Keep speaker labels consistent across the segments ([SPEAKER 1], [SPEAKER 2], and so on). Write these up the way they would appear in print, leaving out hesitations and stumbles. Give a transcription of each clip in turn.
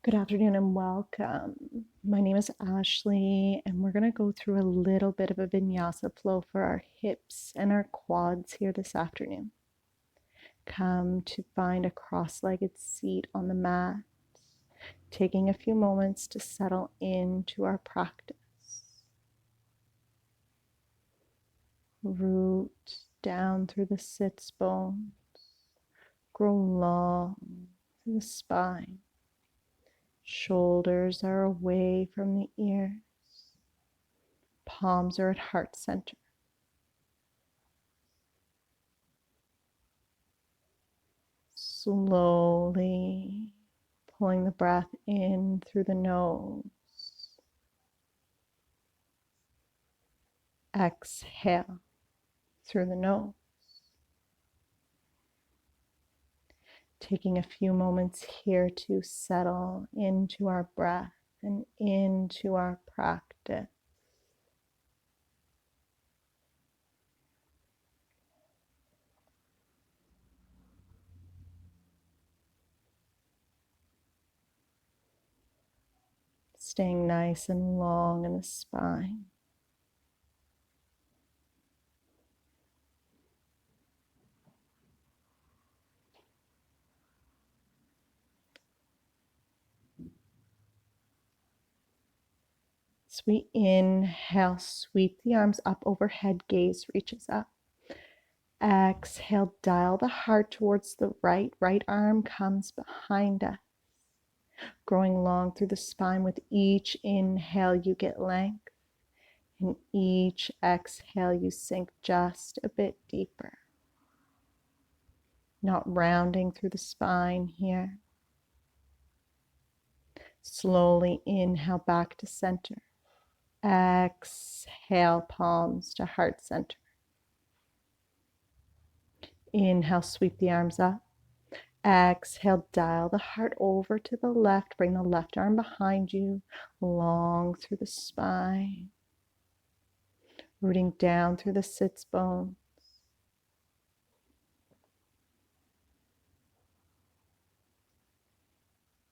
[SPEAKER 1] Good afternoon and welcome. My name is Ashley, and we're going to go through a little bit of a vinyasa flow for our hips and our quads here this afternoon. Come to find a cross-legged seat on the mat, taking a few moments to settle into our practice. Root down through the sits bones, grow long through the spine. Shoulders are away from the ears. Palms are at heart center. Slowly pulling the breath in through the nose. Exhale through the nose. Taking a few moments here to settle into our breath and into our practice. Staying nice and long in the spine. As we inhale, sweep the arms up overhead, gaze reaches up. Exhale, dial the heart towards the right. Right arm comes behind us. Growing long through the spine. With each inhale, you get length. And each exhale, you sink just a bit deeper. Not rounding through the spine here. Slowly inhale back to center. Exhale, palms to heart center. Inhale, sweep the arms up. Exhale, dial the heart over to the left. Bring the left arm behind you, long through the spine. Rooting down through the sits bone.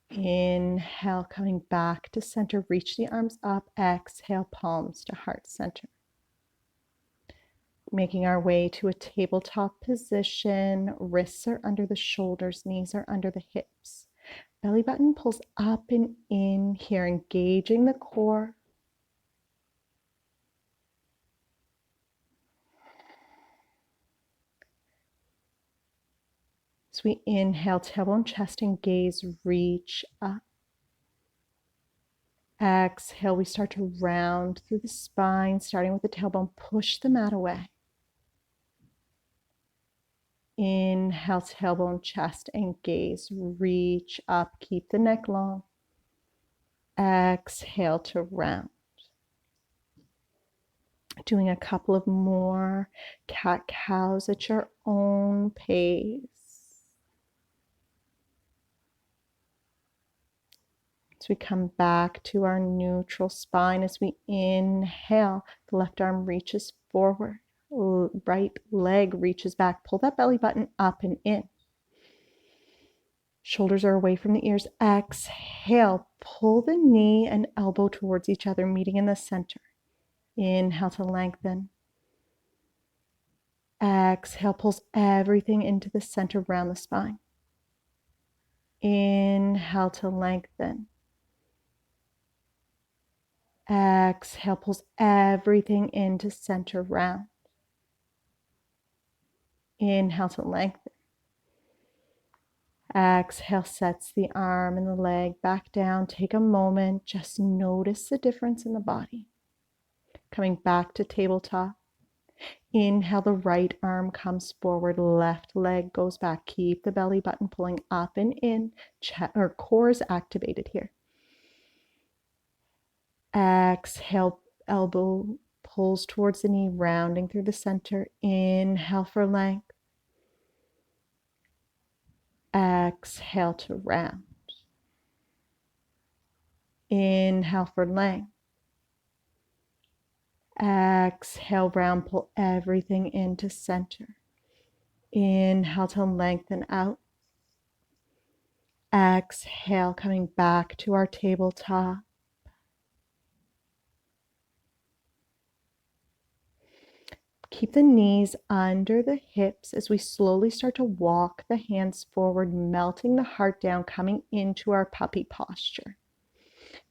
[SPEAKER 1] Inhale, coming back to center. Reach the arms up. Exhale, palms to heart center. Making our way to a tabletop position. Wrists are under the shoulders, knees are under the hips. Belly button pulls up and in here, engaging the core. As we inhale, tailbone, chest, and gaze reach up. Exhale, we start to round through the spine, starting with the tailbone. Push the mat away. Inhale, tailbone, chest, and gaze. Reach up. Keep the neck long. Exhale to round. Doing a couple of more cat-cows at your own pace. As we come back to our neutral spine, as we inhale, the left arm reaches forward. Right leg reaches back. Pull that belly button up and in. Shoulders are away from the ears. Exhale, pull the knee and elbow towards each other, meeting in the center. Inhale to lengthen. Exhale, pulls everything into the center around the spine. Inhale to lengthen. Exhale, pulls everything into center round. Inhale to lengthen. Exhale, sets the arm and the leg back down. Take a moment, just notice the difference in the body. Coming back to tabletop. Inhale, the right arm comes forward, left leg goes back. Keep the belly button pulling up and in. Core is activated here. Exhale, elbow pulls towards the knee, rounding through the center. Inhale for length. Exhale to round. Inhale for length. Exhale, round, pull everything into center. Inhale to lengthen out. Exhale, coming back to our tabletop. Keep the knees under the hips as we slowly start to walk the hands forward, melting the heart down, coming into our puppy posture.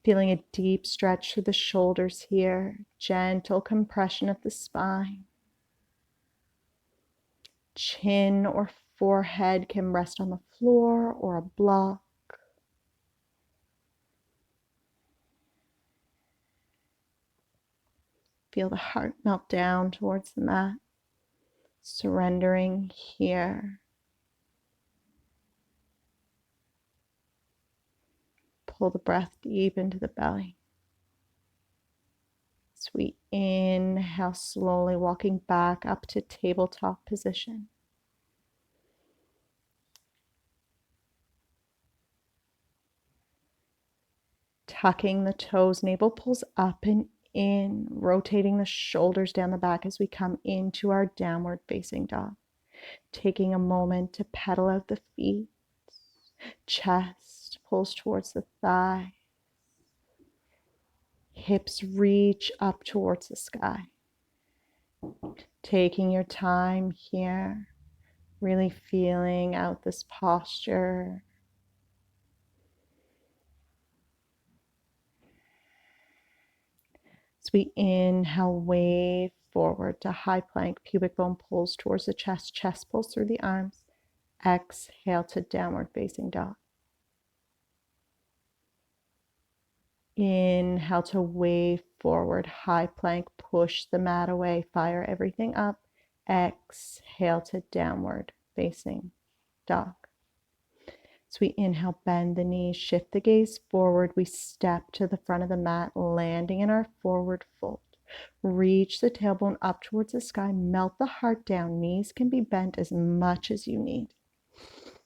[SPEAKER 1] Feeling a deep stretch through the shoulders here, gentle compression of the spine. Chin or forehead can rest on the floor or a block. Feel the heart melt down towards the mat, surrendering here. Pull the breath deep into the belly. As we inhale, slowly walking back up to tabletop position. Tucking the toes, navel pulls up and in, rotating the shoulders down the back as we come into our downward facing dog. Taking a moment to pedal out the feet. Chest pulls towards the thigh. Hips reach up towards the sky. Taking your time here, really feeling out this posture. As we inhale, wave forward to high plank, pubic bone pulls towards the chest, chest pulls through the arms. Exhale to downward facing dog. Inhale to wave forward, high plank, push the mat away, fire everything up. Exhale to downward facing dog. So we inhale, bend the knees, shift the gaze forward. We step to the front of the mat, landing in our forward fold. Reach the tailbone up towards the sky, melt the heart down. Knees can be bent as much as you need.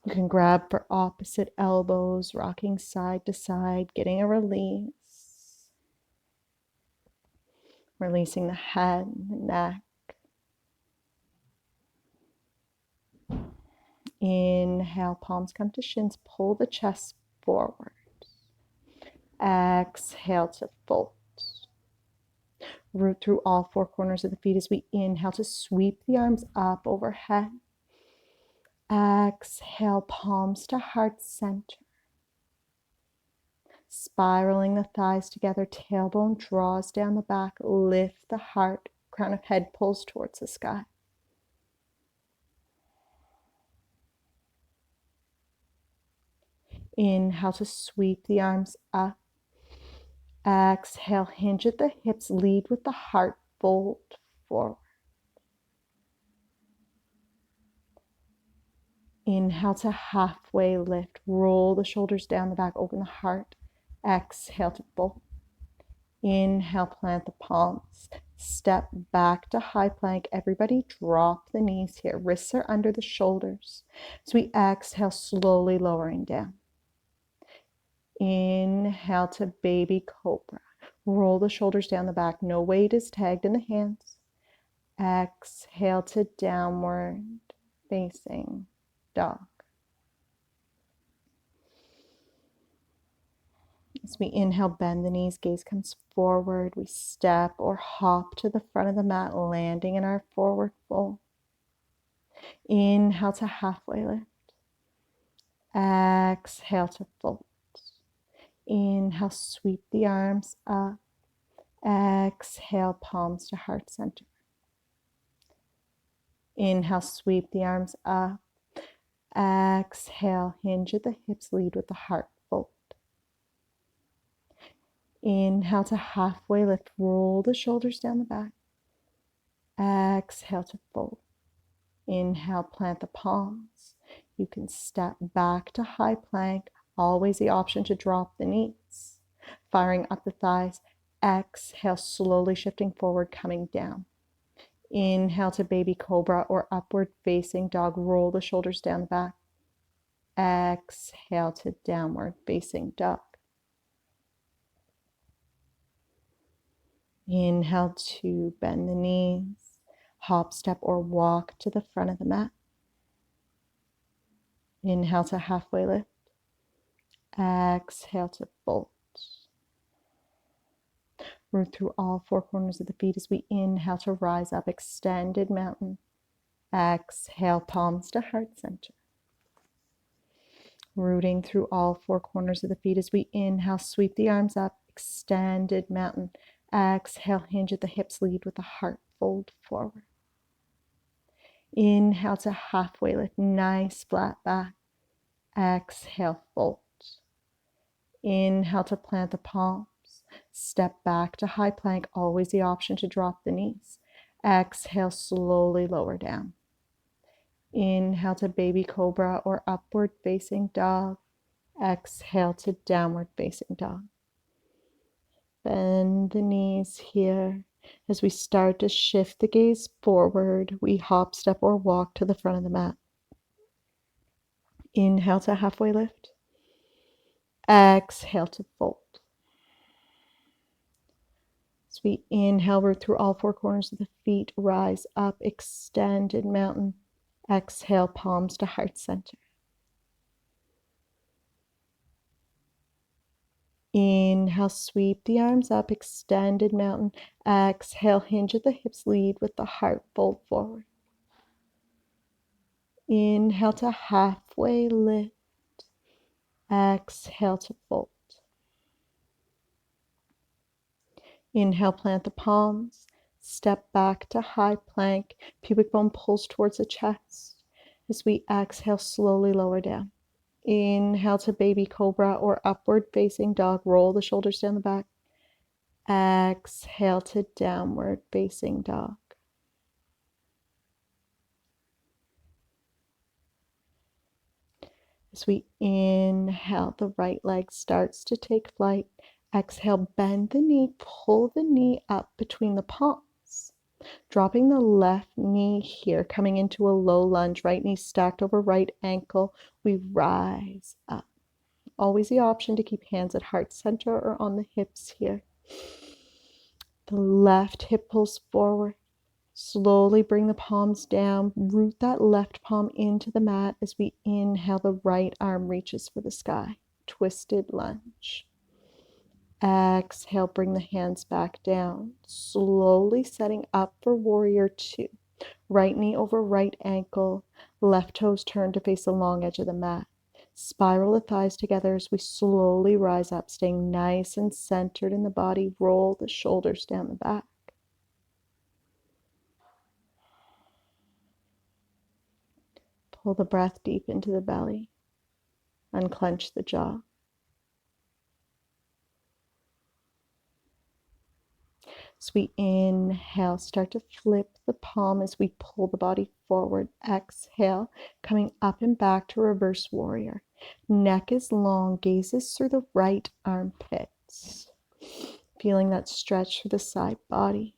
[SPEAKER 1] You can grab for opposite elbows, rocking side to side, getting a release. Releasing the head, the neck. Inhale, palms come to shins, pull the chest forward. Exhale to fold. Root through all four corners of the feet as we inhale to sweep the arms up overhead. Exhale, palms to heart center. Spiraling the thighs together, tailbone draws down the back, lift the heart, crown of head pulls towards the sky. Inhale to sweep the arms up. Exhale, hinge at the hips, lead with the heart, fold forward. Inhale to halfway lift, roll the shoulders down the back, open the heart. Exhale to fold. Inhale, plant the palms. Step back to high plank. Everybody drop the knees here. Wrists are under the shoulders. So we exhale, slowly lowering down. Inhale to baby cobra. Roll the shoulders down the back. No weight is tagged in the hands. Exhale to downward facing dog. As we inhale, bend the knees, gaze comes forward. We step or hop to the front of the mat, landing in our forward fold. Inhale to halfway lift. Exhale to fold. Inhale, sweep the arms up. Exhale, palms to heart center. Inhale, sweep the arms up. Exhale, hinge at the hips, lead with the heart, fold. Inhale to halfway lift, roll the shoulders down the back. Exhale to fold. Inhale, plant the palms. You can step back to high plank. Always the option to drop the knees. Firing up the thighs. Exhale, slowly shifting forward, coming down. Inhale to baby cobra or upward facing dog. Roll the shoulders down the back. Exhale to downward facing dog. Inhale to bend the knees, hop, step, or walk to the front of the mat. Inhale to halfway lift. Exhale to fold. Root through all four corners of the feet as we inhale to rise up, extended mountain. Exhale, palms to heart center. Rooting through all four corners of the feet as we inhale, sweep the arms up, extended mountain. Exhale, hinge at the hips, lead with the heart, fold forward. Inhale to halfway lift, nice flat back. Exhale, fold. Inhale to plant the palms. Step back to high plank, always the option to drop the knees. Exhale, slowly lower down. Inhale to baby cobra or upward facing dog. Exhale to downward facing dog. Bend the knees here. As we start to shift the gaze forward, we hop, step, or walk to the front of the mat. Inhale to halfway lift. Exhale to fold. As we inhale, root through all four corners of the feet, rise up, extended mountain. Exhale, palms to heart center. Inhale, sweep the arms up, extended mountain. Exhale, hinge at the hips, lead with the heart, fold forward. Inhale to halfway lift. Exhale to fold. Inhale, plant the palms. Step back to high plank. Pubic bone pulls towards the chest. As we exhale, slowly lower down. Inhale to baby cobra or upward facing dog. Roll the shoulders down the back. Exhale to downward facing dog. As we inhale, the right leg starts to take flight. Exhale, bend the knee, pull the knee up between the palms. Dropping the left knee here, coming into a low lunge, right knee stacked over right ankle. We rise up. Always the option to keep hands at heart center or on the hips here. The left hip pulls forward. Slowly bring the palms down. Root that left palm into the mat as we inhale. The right arm reaches for the sky. Twisted lunge. Exhale, bring the hands back down. Slowly setting up for warrior two. Right knee over right ankle. Left toes turn to face the long edge of the mat. Spiral the thighs together as we slowly rise up, staying nice and centered in the body. Roll the shoulders down the back. Pull the breath deep into the belly. Unclench the jaw. As we inhale, start to flip the palm as we pull the body forward. Exhale, coming up and back to reverse warrior. Neck is long, gazes through the right armpits. Feeling that stretch through the side body.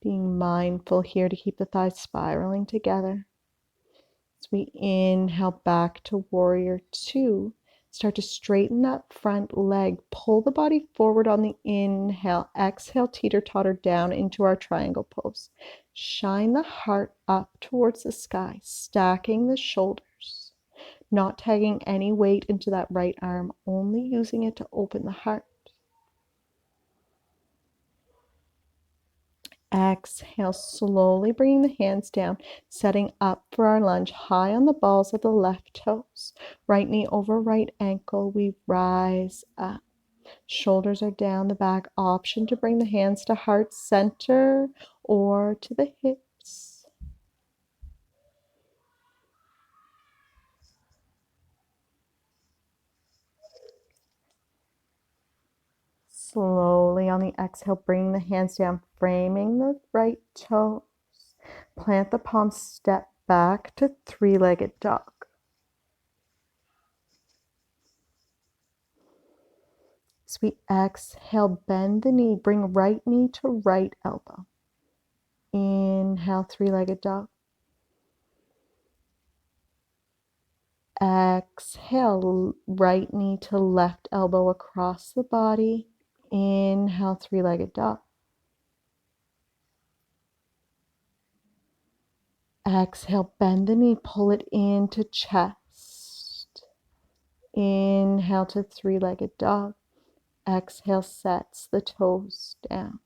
[SPEAKER 1] Being mindful here to keep the thighs spiraling together. As we inhale back to warrior two, start to straighten that front leg. Pull the body forward on the inhale. Exhale, teeter-totter down into our triangle pose. Shine the heart up towards the sky, stacking the shoulders. Not tagging any weight into that right arm, only using it to open the heart. Exhale, slowly bringing the hands down, setting up for our lunge, high on the balls of the left toes. Right knee over right ankle, we rise up. Shoulders are down the back, option to bring the hands to heart center or to the hips. Slowly on the exhale, bring the hands down, framing the right toes. Plant the palms, step back to three-legged dog. As we exhale, bend the knee, bring right knee to right elbow. Inhale, three-legged dog. Exhale, right knee to left elbow across the body. Inhale, three-legged dog. Exhale, bend the knee, pull it into chest. Inhale to three-legged dog. Exhale, sets the toes down.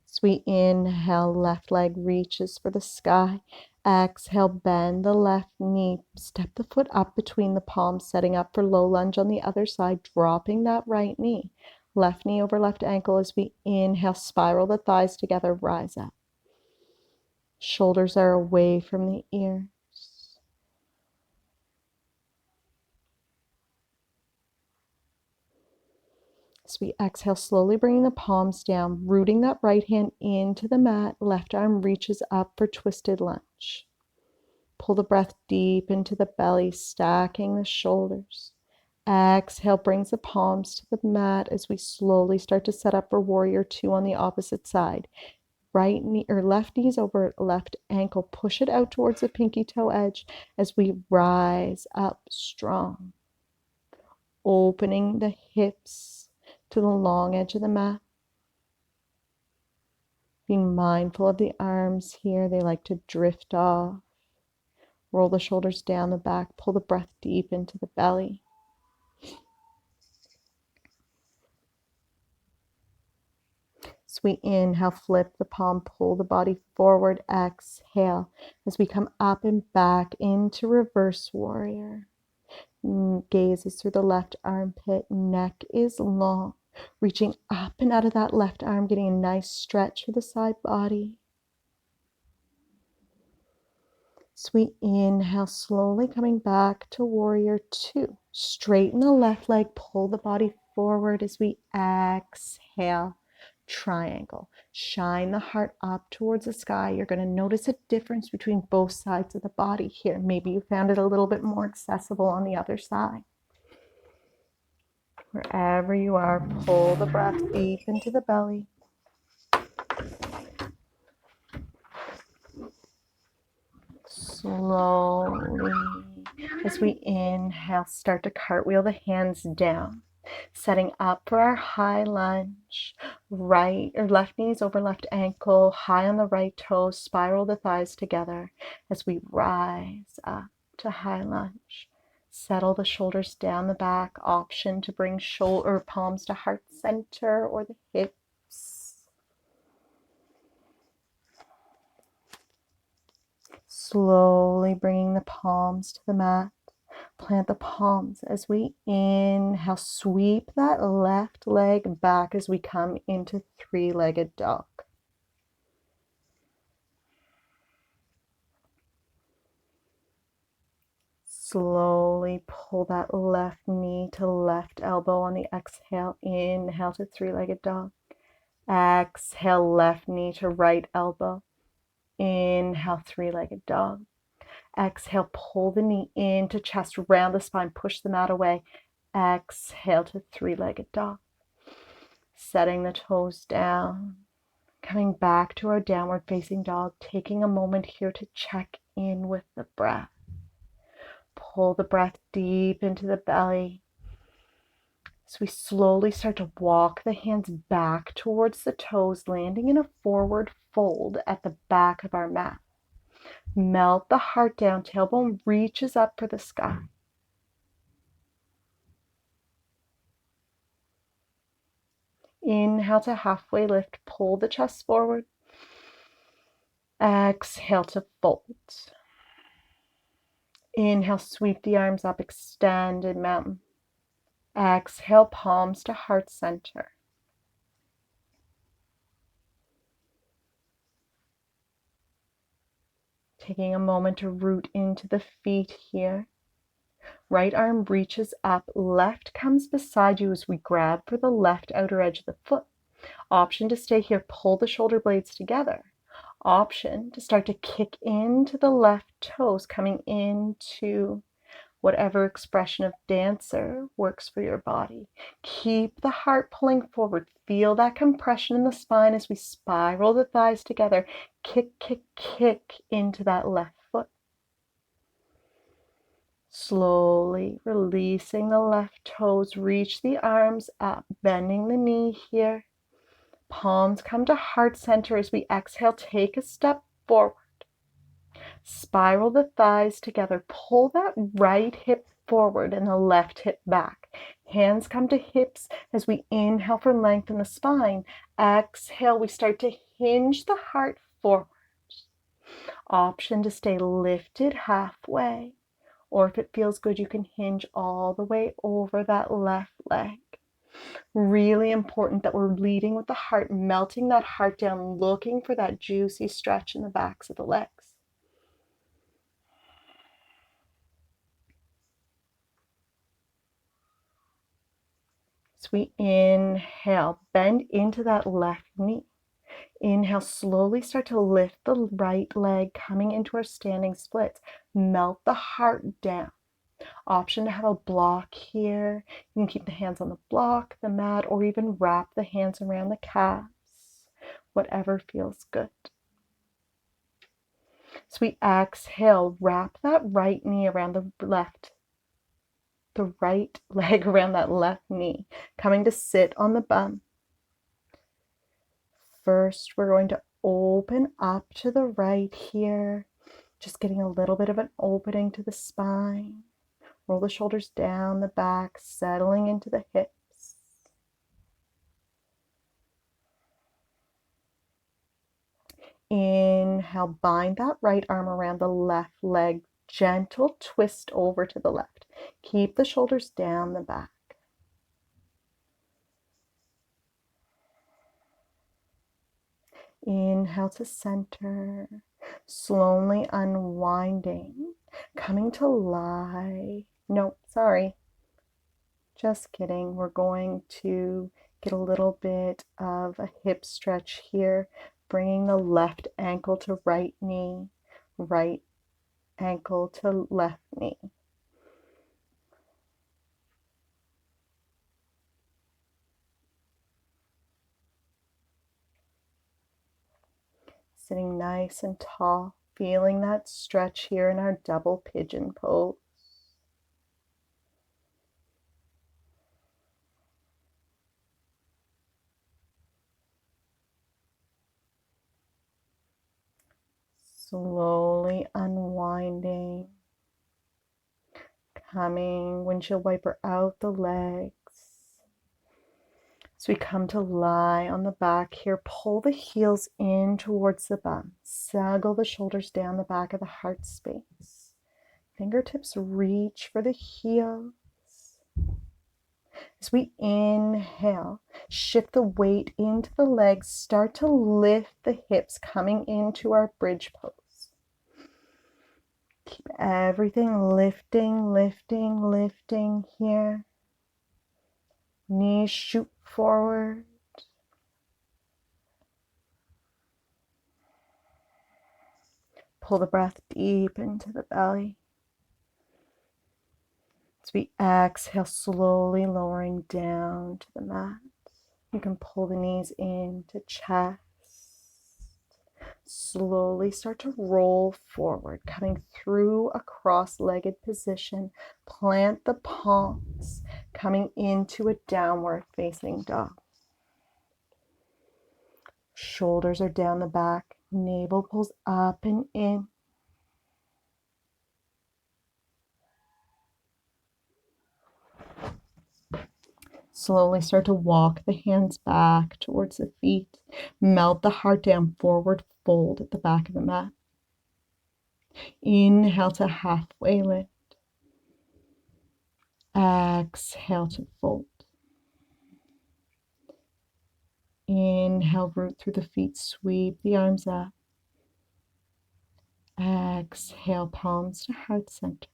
[SPEAKER 1] Sweet inhale, left leg reaches for the sky. Exhale, bend the left knee. Step the foot up between the palms, setting up for low lunge on the other side, dropping that right knee. Left knee over left ankle as we inhale, spiral the thighs together, rise up. Shoulders are away from the ears. As we exhale, slowly bringing the palms down, rooting that right hand into the mat, left arm reaches up for twisted lunge. Pull the breath deep into the belly, stacking the shoulders. Exhale, brings the palms to the mat as we slowly start to set up for warrior two on the opposite side. Right knee or left knees over left ankle. Push it out towards the pinky toe edge as we rise up strong. Opening the hips to the long edge of the mat. Being mindful of the arms here. They like to drift off. Roll the shoulders down the back. Pull the breath deep into the belly. As we inhale, flip the palm, pull the body forward, exhale. As we come up and back into reverse warrior. Gaze is through the left armpit, neck is long. Reaching up and out of that left arm, getting a nice stretch for the side body. Sweet inhale, slowly coming back to warrior two. Straighten the left leg, pull the body forward as we exhale. Triangle. Shine the heart up towards the sky. You're going to notice a difference between both sides of the body here. Maybe you found it a little bit more accessible on the other side. Wherever you are, pull the breath deep into the belly. Slowly, as we inhale, start to cartwheel the hands down. Setting up for our high lunge. Right or left knees over left ankle, high on the right toes, spiral the thighs together as we rise up to high lunge. Settle the shoulders down the back. Option to bring shoulder palms to heart center or the hips. Slowly bringing the palms to the mat. Plant the palms as we inhale. Sweep that left leg back as we come into three-legged dog. Slowly pull that left knee to left elbow on the exhale. Inhale to three-legged dog. Exhale, left knee to right elbow. Inhale, three-legged dog. Exhale, pull the knee into chest, round the spine, push the mat away. Exhale to three-legged dog. Setting the toes down. Coming back to our downward facing dog, taking a moment here to check in with the breath. Pull the breath deep into the belly. As we slowly start to walk the hands back towards the toes, landing in a forward fold at the back of our mat. Melt the heart down, tailbone reaches up for the sky. Inhale to halfway lift, pull the chest forward. Exhale to fold. Inhale, sweep the arms up, extended mountain. Exhale, palms to heart center. Taking a moment to root into the feet here. Right arm reaches up, left comes beside you as we grab for the left outer edge of the foot. Option to stay here, pull the shoulder blades together. Option to start to kick into the left toes, coming into whatever expression of dancer works for your body. Keep the heart pulling forward. Feel that compression in the spine as we spiral the thighs together. Kick, kick, kick into that left foot. Slowly releasing the left toes. Reach the arms up, bending the knee here. Palms come to heart center as we exhale, take a step forward. Spiral the thighs together. Pull that right hip forward and the left hip back. Hands come to hips as we inhale for length in the spine. Exhale, we start to hinge the heart forward. Option to stay lifted halfway, or if it feels good, you can hinge all the way over that left leg. Really important that we're leading with the heart, melting that heart down, looking for that juicy stretch in the backs of the legs. As we inhale, bend into that left knee. Inhale, slowly start to lift the right leg, coming into our standing splits. Melt the heart down. Option to have a block here. You can keep the hands on the block, the mat, or even wrap the hands around the calves. Whatever feels good. So we exhale, wrap that right knee around the right leg around that left knee, coming to sit on the bum. First, we're going to open up to the right here, just getting a little bit of an opening to the spine. Roll the shoulders down the back, settling into the hips. Inhale, bind that right arm around the left leg, gentle twist over to the left. Keep the shoulders down the back. Inhale to center, slowly unwinding, coming to lie. Nope, sorry. Just kidding. We're going to get a little bit of a hip stretch here, bringing the left ankle to right knee, right ankle to left knee. Sitting nice and tall, feeling that stretch here in our double pigeon pose. Slowly unwinding, coming windshield wiper out the legs. So we come to lie on the back here, pull the heels in towards the bum, snuggle the shoulders down the back of the heart space. Fingertips reach for the heels. As we inhale, shift the weight into the legs, start to lift the hips, coming into our bridge pose. Keep everything lifting, lifting, lifting here. Knees shoot forward. Pull the breath deep into the belly. As we exhale, slowly lowering down to the mat. You can pull the knees into chest. Slowly start to roll forward, coming through a cross-legged position. Plant the palms, coming into a downward facing dog. Shoulders are down the back, navel pulls up and in. Slowly start to walk the hands back towards the feet. Melt the heart down, forward fold at the back of the mat. Inhale to halfway lift. Exhale to fold. Inhale, root through the feet, sweep the arms up. Exhale, palms to heart center.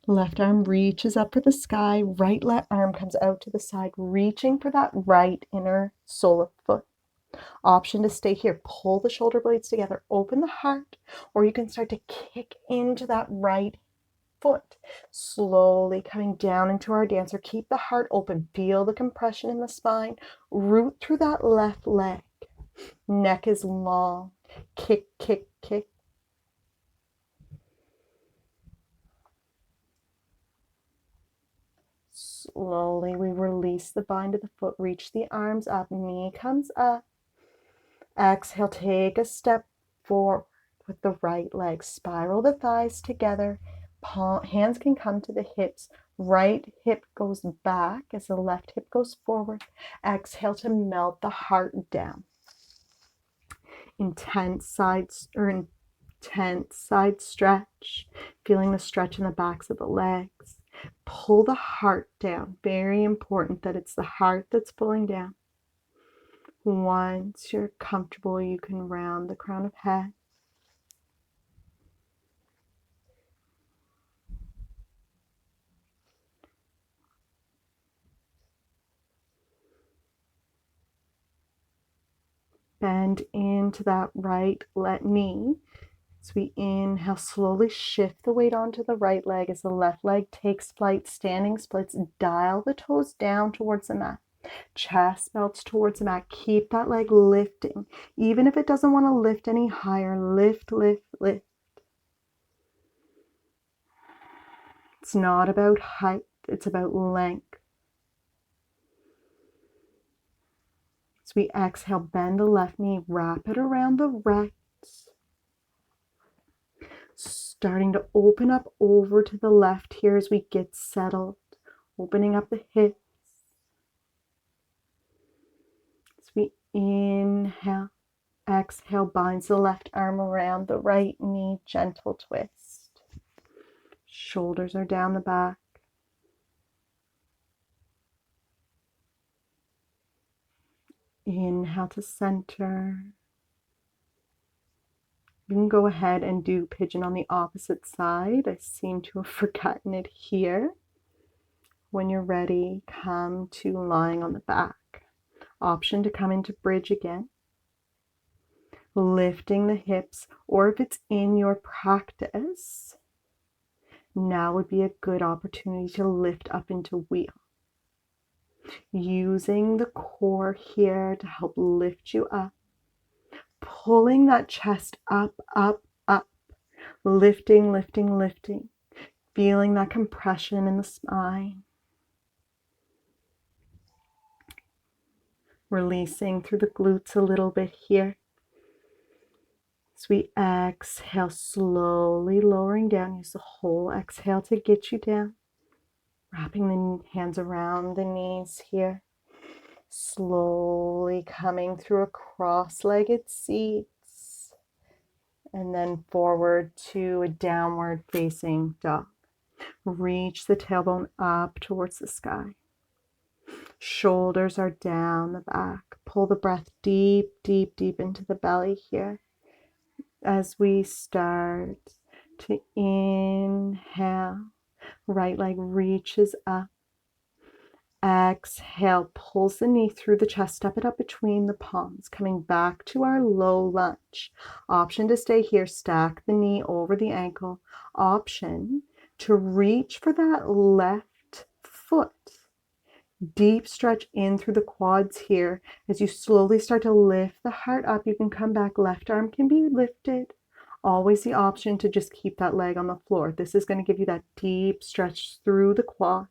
[SPEAKER 1] Left arm reaches up for the sky, right arm comes out to the side, reaching for that right inner sole of foot. Option to stay here, pull the shoulder blades together, open the heart, or you can start to kick into that right foot. Slowly coming down into our dancer. Keep the heart open, feel the compression in the spine, root through that left leg. Neck is long, kick, kick, kick. Slowly we release the bind of the foot, reach the arms up, knee comes up. Exhale, take a step forward with the right leg. Spiral the thighs together. Hands can come to the hips. Right hip goes back as the left hip goes forward. Exhale to melt the heart down. Intense side stretch. Feeling the stretch in the backs of the legs. Pull the heart down. Very important that it's the heart that's pulling down. Once you're comfortable, you can round the crown of head. Bend into that right knee. As we inhale, slowly shift the weight onto the right leg as the left leg takes flight. Standing splits, dial the toes down towards the mat. Chest melts towards the mat. Keep that leg lifting. Even if it doesn't want to lift any higher, lift, lift, lift. It's not about height, it's about length. As we exhale, bend the left knee, wrap it around the right. Starting to open up over to the left here as we get settled. Opening up the hips. As we inhale, exhale, binds the left arm around the right knee, gentle twist. Shoulders are down the back. Inhale to center. You can go ahead and do pigeon on the opposite side. I seem to have forgotten it here. When you're ready, come to lying on the back. Option to come into bridge again. Lifting the hips, or if it's in your practice, now would be a good opportunity to lift up into wheel. Using the core here to help lift you up. Pulling that chest up, up, up. Lifting, lifting, lifting. Feeling that compression in the spine. Releasing through the glutes a little bit here. As we exhale, slowly lowering down. Use the whole exhale to get you down. Wrapping the hands around the knees here. Slowly coming through a cross-legged seat. And then forward to a downward facing dog. Reach the tailbone up towards the sky. Shoulders are down the back. Pull the breath deep, deep, deep into the belly here. As we start to inhale, right leg reaches up. Exhale, pulls the knee through the chest, step it up between the palms, coming back to our low lunge. Option to stay here, stack the knee over the ankle. Option to reach for that left foot. Deep stretch in through the quads here. As you slowly start to lift the heart up, you can come back. Left arm can be lifted. Always the option to just keep that leg on the floor. This is going to give you that deep stretch through the quads.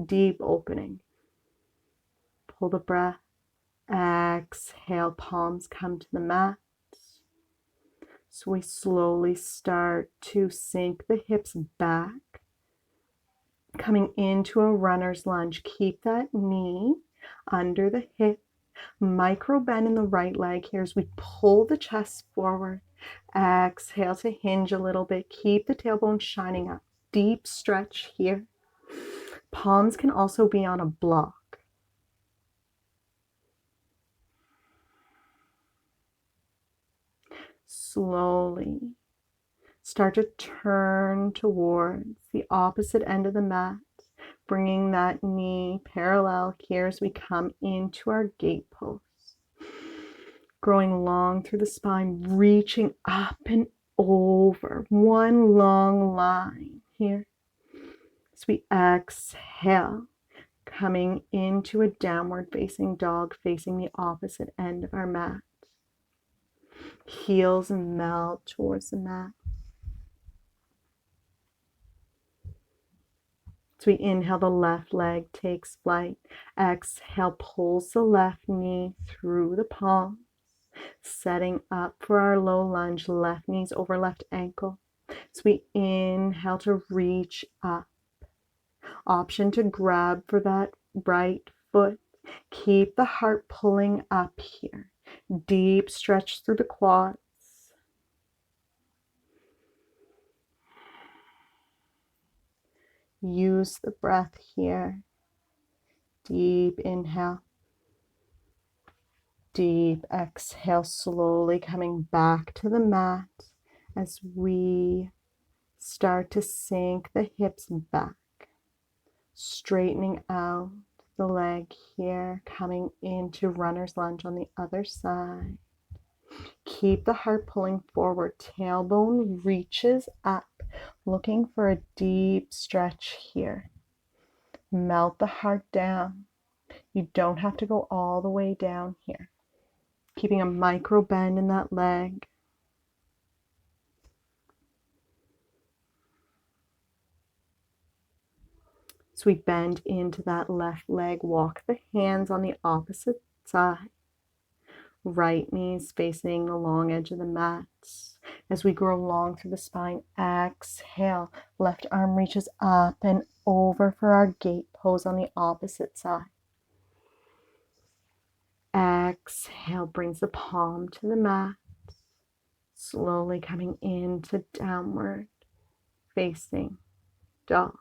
[SPEAKER 1] Deep opening. Pull the breath. Exhale, palms come to the mat. So we slowly start to sink the hips back. Coming into a runner's lunge. Keep that knee under the hip. Micro bend in the right leg here as we pull the chest forward. Exhale to hinge a little bit. Keep the tailbone shining up. Deep stretch here. Palms can also be on a block. Slowly start to turn towards the opposite end of the mat, bringing that knee parallel here as we come into our gate pose. Growing long through the spine, reaching up and over. One long line here. As we exhale, coming into a downward facing dog, facing the opposite end of our mat. Heels melt towards the mat. So we inhale, the left leg takes flight. Exhale, pulls the left knee through the palm, setting up for our low lunge, left knees over left ankle. So we inhale to reach up. Option to grab for that right foot. Keep the heart pulling up here. Deep stretch through the quads. Use the breath here. Deep inhale. Deep exhale, slowly coming back to the mat as we start to sink the hips back. Straightening out the leg here, coming into runner's lunge on the other side. Keep the heart pulling forward. Tailbone reaches up, looking for a deep stretch here. Melt the heart down. You don't have to go all the way down here. Keeping a micro bend in that leg. So we bend into that left leg. Walk the hands on the opposite side. Right knees facing the long edge of the mat. As we grow long through the spine, exhale. Left arm reaches up and over for our gate pose on the opposite side. Exhale, brings the palm to the mat. Slowly coming into downward facing dog.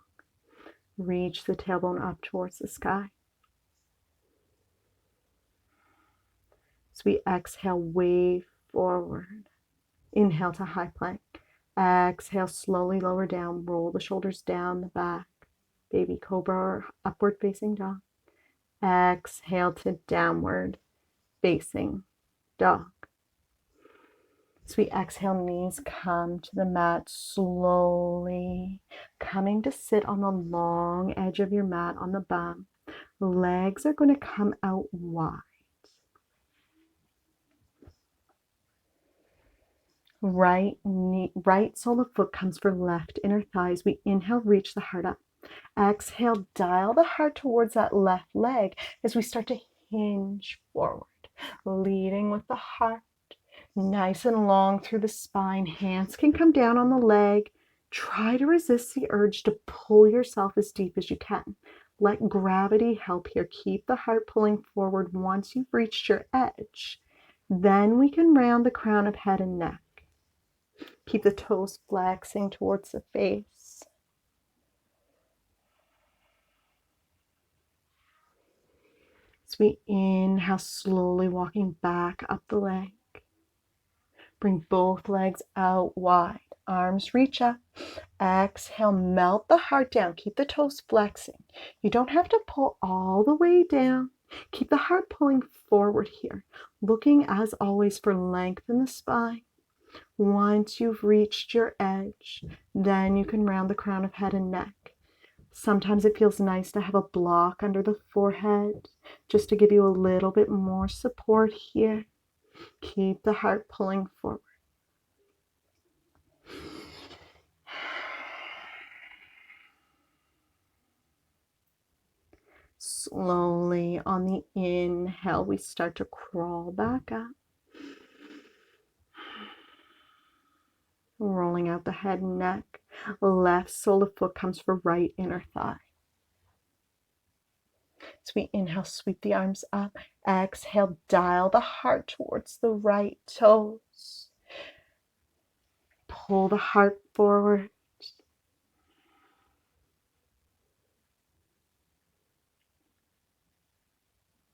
[SPEAKER 1] Reach the tailbone up towards the sky. So we exhale, wave forward. Inhale to high plank. Exhale, slowly lower down. Roll the shoulders down the back. Baby cobra or upward facing dog. Exhale to downward facing dog. So we exhale, knees come to the mat, slowly coming to sit on the long edge of your mat on the bum. Legs are going to come out wide. Right sole of foot comes for left inner thighs. We inhale, reach the heart up. Exhale, dial the heart towards that left leg as we start to hinge forward, leading with the heart. Nice and long through the spine. Hands can come down on the leg. Try to resist the urge to pull yourself as deep as you can. Let gravity help here. Keep the heart pulling forward once you've reached your edge. Then we can round the crown of head and neck. Keep the toes flexing towards the face. As we inhale, slowly walking back up the leg. Bring both legs out wide. Arms reach up. Exhale, melt the heart down. Keep the toes flexing. You don't have to pull all the way down. Keep the heart pulling forward here. Looking as always for length in the spine. Once you've reached your edge, then you can round the crown of head and neck. Sometimes it feels nice to have a block under the forehead just to give you a little bit more support here. Keep the heart pulling forward. Slowly on the inhale, we start to crawl back up. Rolling out the head and neck. Left sole of foot comes for right inner thigh. So we inhale, sweep the arms up. Exhale, dial the heart towards the right toes. Pull the heart forward.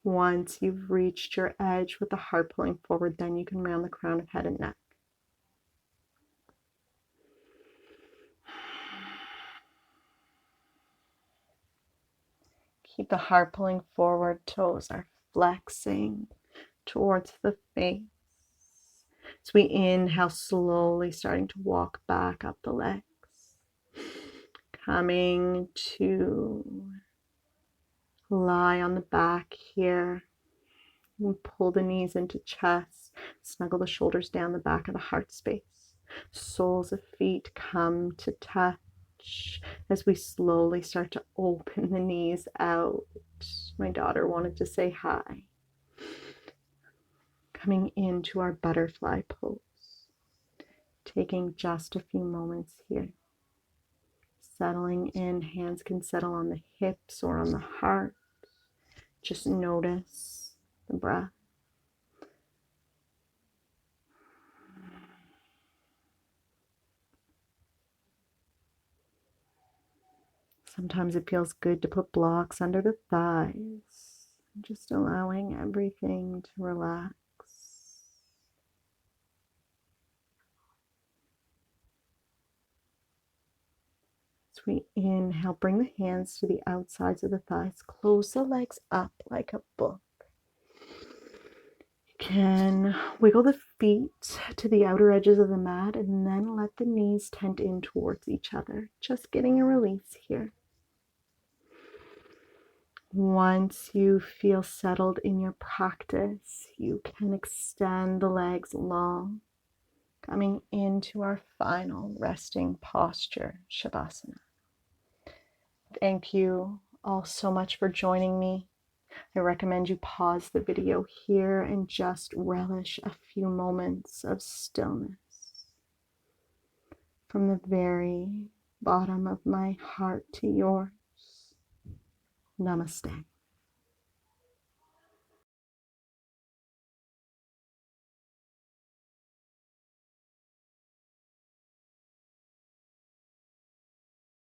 [SPEAKER 1] Once you've reached your edge with the heart pulling forward, then you can round the crown of head and neck. Keep the heart pulling forward. Toes are flexing towards the face. So we inhale, slowly starting to walk back up the legs. Coming to lie on the back here. And pull the knees into chest. Snuggle the shoulders down the back of the heart space. Soles of feet come to touch. stretch as we slowly start to open the knees out. My daughter wanted to say hi. Coming into our butterfly pose. Taking just a few moments here. Settling in, hands can settle on the hips or on the heart. Just notice the breath. Sometimes it feels good to put blocks under the thighs, just allowing everything to relax. As we inhale, bring the hands to the outsides of the thighs, close the legs up like a book. You can wiggle the feet to the outer edges of the mat and then let the knees tent in towards each other, just getting a release here. Once you feel settled in your practice, you can extend the legs long, coming into our final resting posture, Shavasana. Thank you all so much for joining me. I recommend you pause the video here and just relish a few moments of stillness. From the very bottom of my heart to yours, namaste.